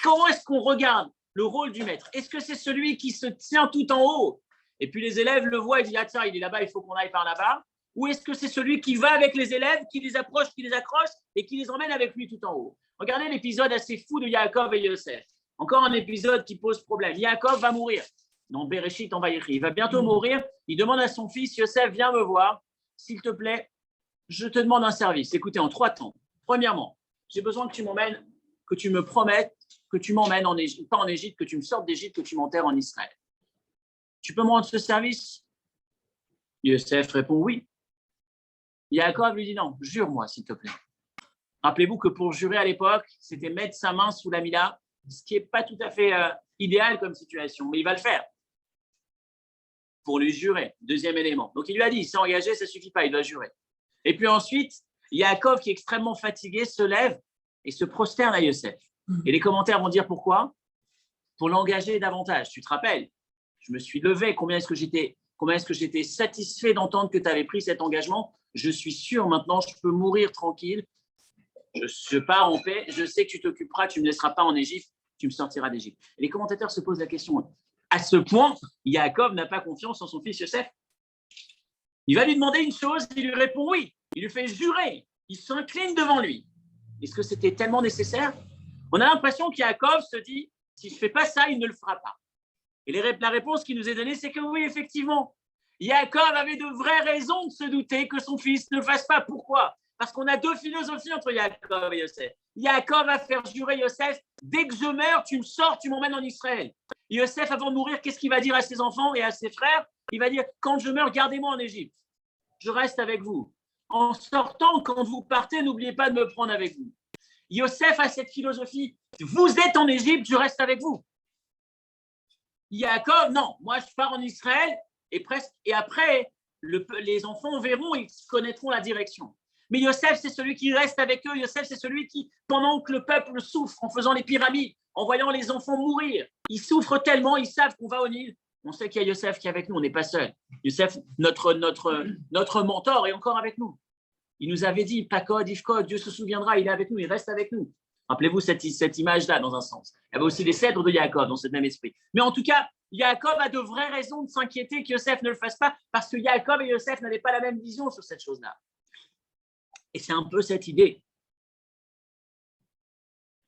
Comment est-ce qu'on regarde le rôle du maître? Est-ce que c'est celui qui se tient tout en haut et puis les élèves le voient et disent, ah tiens, il est là-bas, il faut qu'on aille par là-bas? Ou est-ce que c'est celui qui va avec les élèves, qui les approche, qui les accroche et qui les emmène avec lui tout en haut? Regardez l'épisode assez fou de Yaakov et Yosef. Encore un épisode qui pose problème. Yaakov va mourir. Dans Bereshit, en Vayechi. Il va bientôt mourir. Il demande à son fils, Yosef, viens me voir. S'il te plaît, je te demande un service. Écoutez, en 3 temps. Premièrement, j'ai besoin que tu m'emmènes, que tu me promettes que tu m'emmènes en Égypte, pas en Égypte, que tu me sortes d'Égypte, que tu m'enterres en Israël. Tu peux me rendre ce service? Yosef répond oui. Yaakov lui dit non, jure-moi s'il te plaît. Rappelez-vous que pour jurer à l'époque, c'était mettre sa main sous la mila, ce qui n'est pas tout à fait idéal comme situation, mais il va le faire pour lui jurer. Deuxième élément. Donc il lui a dit, il s'est engagé, ça ne suffit pas, il doit jurer. Et puis ensuite, Yaakov, qui est extrêmement fatigué, se lève et se prosterne à Yosef. Et les commentaires vont dire pourquoi? Pour l'engager davantage. Tu te rappelles? Je me suis levé, combien est-ce que j'étais satisfait d'entendre que tu avais pris cet engagement? Je suis sûr maintenant, je peux mourir tranquille. Je pars en paix, je sais que tu t'occuperas, tu ne me laisseras pas en Égypte, tu me sortiras d'Égypte. Et les commentateurs se posent la question, à ce point, Yaakov n'a pas confiance en son fils Yosef. Il va lui demander une chose, il lui répond oui. Il lui fait jurer, il s'incline devant lui. Est-ce que c'était tellement nécessaire? On a l'impression qu'Yaakov se dit, si je ne fais pas ça, il ne le fera pas. Et la réponse qui nous est donnée, c'est que oui, effectivement, Yaakov avait de vraies raisons de se douter que son fils ne le fasse pas. Pourquoi? Parce qu'on a 2 philosophies entre Yaakov et Yosef. Yaakov va faire jurer Yosef, dès que je meurs, tu me sors, tu m'emmènes en Israël. Yosef, avant de mourir, qu'est-ce qu'il va dire à ses enfants et à ses frères? Il va dire, quand je meurs, gardez-moi en Égypte. Je reste avec vous. En sortant, quand vous partez, n'oubliez pas de me prendre avec vous. Yosef a cette philosophie, vous êtes en Égypte, je reste avec vous. Yaakov, non, moi je pars en Israël et après, les enfants verront, ils connaîtront la direction. Mais Yosef, c'est celui qui reste avec eux. Yosef, c'est celui qui, pendant que le peuple souffre en faisant les pyramides, en voyant les enfants mourir, ils souffrent tellement, ils savent qu'on va au Nil. On sait qu'il y a Yosef qui est avec nous, on n'est pas seul. Yosef, notre mentor, est encore avec nous. Il nous avait dit, Pakod, Ifkod, Dieu se souviendra, il est avec nous, il reste avec nous. Rappelez-vous cette image-là, dans un sens. Il y avait aussi les cèdres de Yaakov dans ce même esprit. Mais en tout cas, Yaakov a de vraies raisons de s'inquiéter que Yosef ne le fasse pas, parce que Yaakov et Yosef n'avaient pas la même vision sur cette chose-là. Et c'est un peu cette idée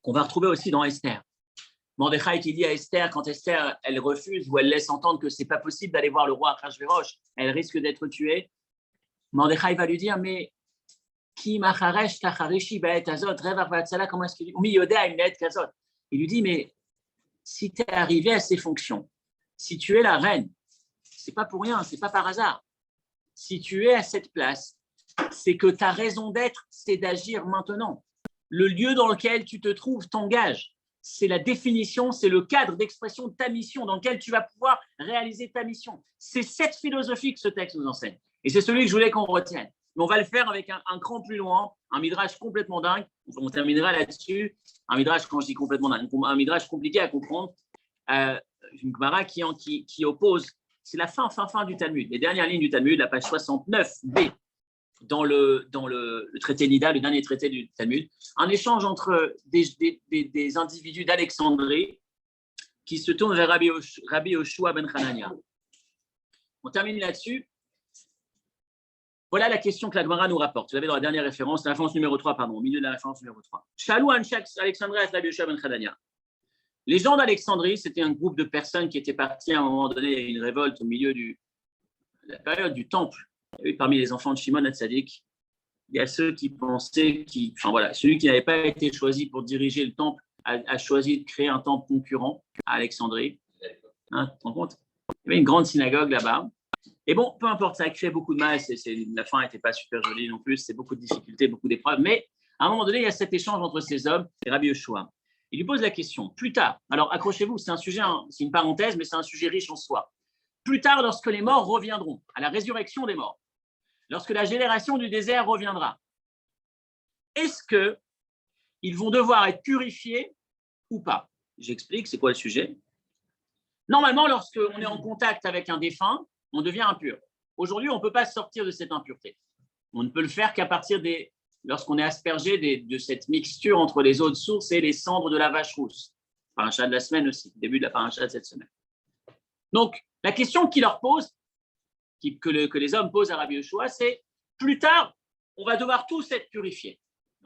qu'on va retrouver aussi dans Esther. Mordechai qui dit à Esther, quand Esther, elle refuse ou elle laisse entendre que ce n'est pas possible d'aller voir le roi Achashverosh, elle risque d'être tuée, Mordechai va lui dire, mais comment est-ce qu'il dit? Il lui dit, mais si tu es arrivé à ces fonctions, si tu es la reine, c'est pas pour rien, c'est pas par hasard. Si tu es à cette place, c'est que ta raison d'être, c'est d'agir maintenant. Le lieu dans lequel tu te trouves t'engage. C'est la définition, c'est le cadre d'expression de ta mission dans lequel tu vas pouvoir réaliser ta mission. C'est cette philosophie que ce texte nous enseigne. Et c'est celui que je voulais qu'on retienne. Mais on va le faire avec un cran plus loin, un midrash complètement dingue. On terminera là-dessus. Un midrash, quand je dis complètement dingue, un midrash compliqué à comprendre. Une Gemara qui oppose, c'est la fin du Talmud. Les dernières lignes du Talmud, la page 69b, dans le traité Nida, le dernier traité du Talmud, un échange entre des individus d'Alexandrie qui se tourne vers Rabbi Yoshua ben Hanania. On termine là-dessus. Voilà la question que la Gemara nous rapporte. Vous l'avez dans la dernière référence, la référence numéro 3, pardon, au milieu de la référence numéro 3. Shalou Alexandrie Rabbi Yoshua ben Hanania. Les gens d'Alexandrie, c'était un groupe de personnes qui étaient partis à un moment donné, il y a une révolte au milieu de la période du temple. Et parmi les enfants de Shimon HaTzadik, il y a ceux qui pensaient, celui qui n'avait pas été choisi pour diriger le temple a choisi de créer un temple concurrent à Alexandrie. Hein, tu te rends compte? Il y avait une grande synagogue là-bas. Et bon, peu importe, ça a créé beaucoup de mal. La fin n'était pas super jolie non plus. C'est beaucoup de difficultés, beaucoup d'épreuves. Mais à un moment donné, il y a cet échange entre ces hommes et Rabbi Yoshua. Il lui pose la question, plus tard, alors accrochez-vous, c'est un sujet, c'est une parenthèse, mais c'est un sujet riche en soi. Plus tard, lorsque les morts reviendront, à la résurrection des morts, lorsque la génération du désert reviendra, est-ce qu'ils vont devoir être purifiés ou pas? J'explique, c'est quoi le sujet? Normalement, lorsqu'on est en contact avec un défunt, on devient impur. Aujourd'hui, on ne peut pas sortir de cette impureté. On ne peut le faire qu'à partir lorsqu'on est aspergé de cette mixture entre les eaux de source et les cendres de la vache rousse. Paracha de la semaine aussi, début de la paracha de cette semaine. Donc, la question qu'il leur pose, que les hommes posent à Rabbi Yoshua, c'est plus tard, on va devoir tous être purifiés.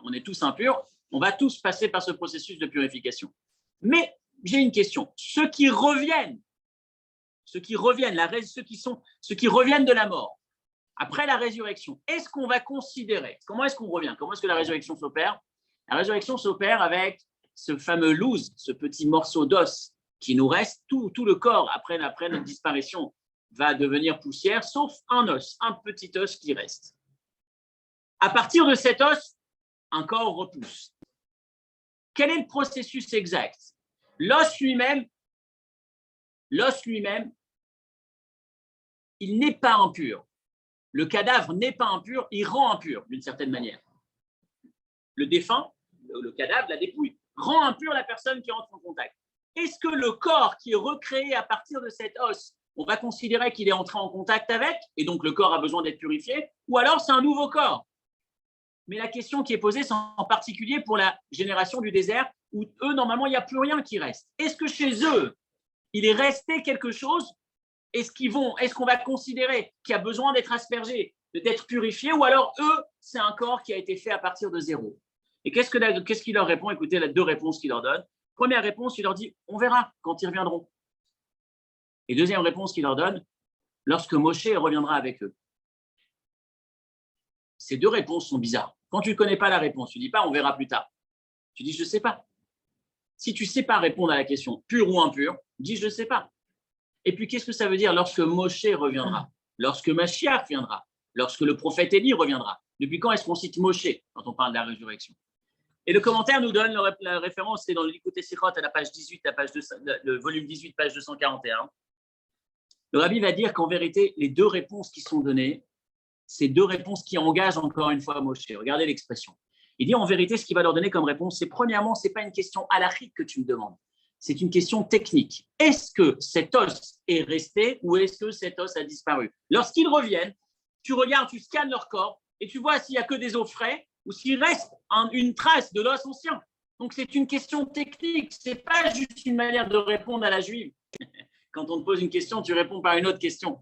On est tous impurs, on va tous passer par ce processus de purification. Mais j'ai une question. Ceux qui reviennent de la mort, après la résurrection, est-ce qu'on va considérer, comment est-ce qu'on revient? Comment est-ce que la résurrection s'opère? La résurrection s'opère avec ce fameux loose, ce petit morceau d'os qui nous reste, tout le corps, après notre disparition, va devenir poussière, sauf un os, un petit os qui reste. À partir de cet os, un corps repousse. Quel est le processus exact? L'os lui-même, il n'est pas impur. Le cadavre n'est pas impur, il rend impur d'une certaine manière. Le défunt, le cadavre, la dépouille, rend impur la personne qui entre en contact. Est-ce que le corps qui est recréé à partir de cet os, on va considérer qu'il est entré en contact avec, et donc le corps a besoin d'être purifié, ou alors c'est un nouveau corps? Mais la question qui est posée, c'est en particulier pour la génération du désert, où eux, normalement, il n'y a plus rien qui reste. Est-ce que chez eux, il est resté quelque chose? Est-ce qu'on va considérer qu'il y a besoin d'être aspergé, d'être purifié, ou alors eux, c'est un corps qui a été fait à partir de zéro? Et qu'est-ce qu'il leur répond? Écoutez, les deux réponses qu'il leur donne. Première réponse, il leur dit, on verra quand ils reviendront. Et deuxième réponse qu'il leur donne, lorsque Moshe reviendra avec eux. Ces deux réponses sont bizarres. Quand tu ne connais pas la réponse, tu ne dis pas, on verra plus tard. Tu dis, je ne sais pas. Si tu ne sais pas répondre à la question, pur ou impur, dis, je ne sais pas. Et puis, qu'est-ce que ça veut dire lorsque Moshe reviendra? Lorsque Mashiach viendra? Lorsque le prophète Élie reviendra? Depuis quand est-ce qu'on cite Moshe quand on parle de la résurrection? Et le commentaire nous donne la référence, c'est dans le Likutei Sichot à la page 18, le volume 18, page 241. Le rabbi va dire qu'en vérité, les deux réponses qui sont données, c'est deux réponses qui engagent encore une fois Moshe. Regardez l'expression. Il dit en vérité, ce qu'il va leur donner comme réponse, c'est premièrement, ce n'est pas une question halachique que tu me demandes, c'est une question technique. Est-ce que cet os est resté ou est-ce que cet os a disparu? Lorsqu'ils reviennent, tu regardes, tu scannes leur corps et tu vois s'il n'y a que des os frais ou s'il reste une trace de l'os ancien. Donc c'est une question technique, ce n'est pas juste une manière de répondre à la juive. Quand on te pose une question, tu réponds par une autre question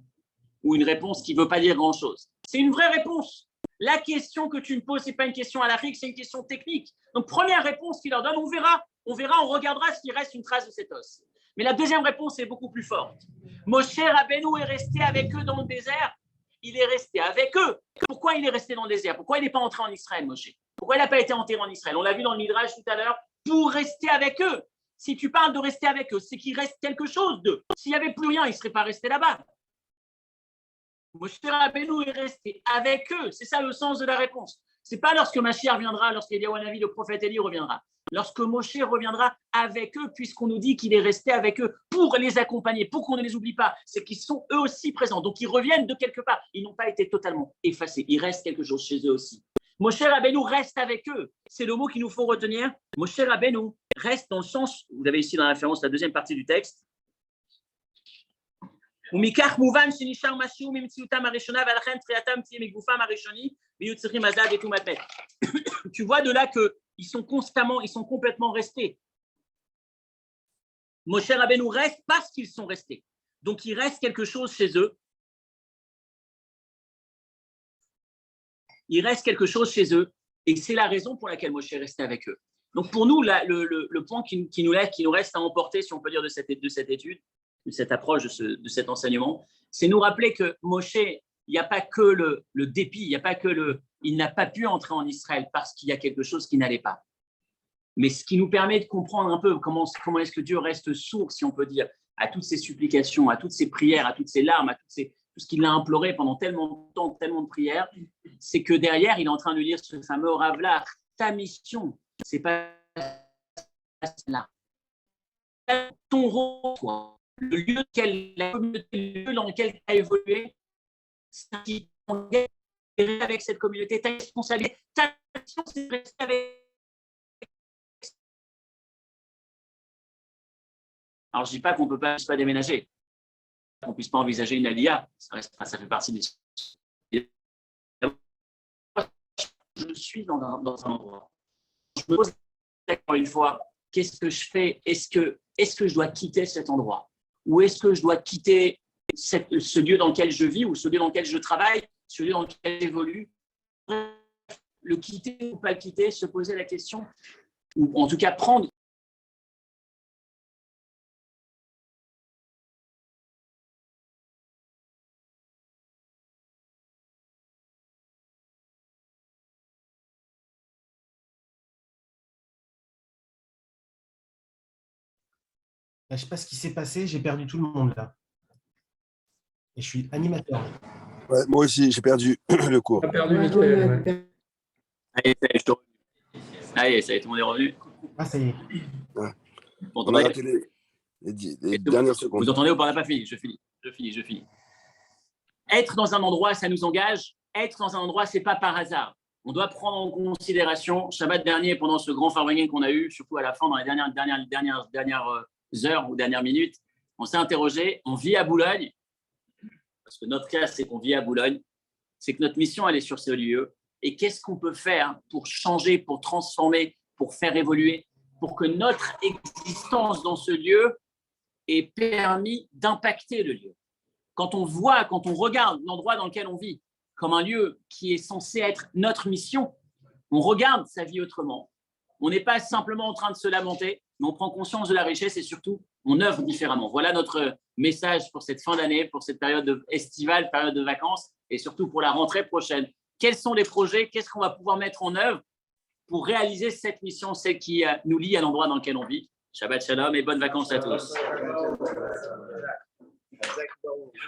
ou une réponse qui ne veut pas dire grand-chose. C'est une vraie réponse. La question que tu me poses, ce n'est pas une question halachique, c'est une question technique. Donc, première réponse qu'il leur donne, on verra, on regardera s'il reste une trace de cet os. Mais la deuxième réponse est beaucoup plus forte. Moshe Rabbeinu est resté avec eux dans le désert. Il est resté avec eux. Pourquoi il est resté dans le désert? Pourquoi il n'est pas entré en Israël, Moshe? Pourquoi il n'a pas été enterré en Israël? On l'a vu dans le Midrash tout à l'heure, pour rester avec eux. Si tu parles de rester avec eux, c'est qu'il reste quelque chose d'eux. S'il n'y avait plus rien, il ne serait pas resté là-bas. Moshe Rabbeinu est resté avec eux. C'est ça le sens de la réponse. Ce n'est pas lorsque Mashiach viendra, lorsqu'Eliyahu Hanavi, le prophète Élie, reviendra. Lorsque Moshe reviendra avec eux, puisqu'on nous dit qu'il est resté avec eux pour les accompagner, pour qu'on ne les oublie pas, c'est qu'ils sont eux aussi présents. Donc ils reviennent de quelque part. Ils n'ont pas été totalement effacés. Il reste quelque chose chez eux aussi. Moshe Rabbeinu reste avec eux. C'est le mot qu'il nous faut retenir. Moshe Rabbeinu reste dans le sens, vous avez ici dans la référence la deuxième partie du texte, tu vois de là qu'ils sont complètement restés. Moshe Rabbeinu reste parce qu'ils sont restés. Donc, il reste quelque chose chez eux. Il reste quelque chose chez eux. Et c'est la raison pour laquelle Moshe est resté avec eux. Donc, pour nous, le point qui nous reste à emporter, si on peut dire, de cette étude, de cette approche, de cet enseignement, c'est nous rappeler que Moshe, il n'y a pas que le dépit, il n'y a pas que il n'a pas pu entrer en Israël parce qu'il y a quelque chose qui n'allait pas. Mais ce qui nous permet de comprendre un peu comment est-ce que Dieu reste sourd, si on peut dire, à toutes ces supplications, à toutes ces prières, à toutes ces larmes, à tout ce qu'il a imploré pendant tellement de temps, tellement de prières, c'est que derrière, il est en train de lire ce fameux Ravlar, ta mission, c'est pas là. Ton rôle, toi, le lieu la communauté, le lieu dans lequel tu as évolué, c'est avec cette communauté, ta responsabilité, ta mission, c'est de rester avec. Alors, je ne dis pas qu'on ne puisse pas déménager, qu'on ne puisse pas envisager une alia, ça fait partie des. Je suis dans un endroit. Je me pose encore une fois, qu'est-ce que je fais? Est-ce que je dois quitter cet endroit? Ou est-ce que je dois quitter ce lieu dans lequel je vis, ou ce lieu dans lequel je travaille, ce lieu dans lequel j'évolue? Le quitter ou pas le quitter, se poser la question, ou en tout cas prendre. Je ne sais pas ce qui s'est passé, j'ai perdu tout le monde là. Et je suis animateur. Ouais, moi aussi, j'ai perdu le cours. On a perdu Michael. Ouais. Allez, ça y est, tout le monde est revenu. Ah, ça y est. Ouais. Bon, on a raté les dernières secondes. Vous entendez ou pas? On n'a pas fini. Je finis. Être dans un endroit, ça nous engage. Être dans un endroit, ce n'est pas par hasard. On doit prendre en considération, Shabbat dernier, pendant ce grand Farvagin qu'on a eu, surtout à la fin, dans les dernières heures ou dernières minutes, on s'est interrogé, on vit à Boulogne, parce que notre cas, c'est qu'on vit à Boulogne, c'est que notre mission, elle est sur ce lieu. Et qu'est-ce qu'on peut faire pour changer, pour transformer, pour faire évoluer, pour que notre existence dans ce lieu ait permis d'impacter le lieu. Quand on regarde l'endroit dans lequel on vit comme un lieu qui est censé être notre mission, on regarde sa vie autrement. On n'est pas simplement en train de se lamenter, mais on prend conscience de la richesse et surtout, on œuvre différemment. Voilà notre message pour cette fin d'année, pour cette période estivale, période de vacances et surtout pour la rentrée prochaine. Quels sont les projets? Qu'est-ce qu'on va pouvoir mettre en œuvre pour réaliser cette mission, celle qui nous lie à l'endroit dans lequel on vit? Shabbat Shalom et bonnes vacances à tous.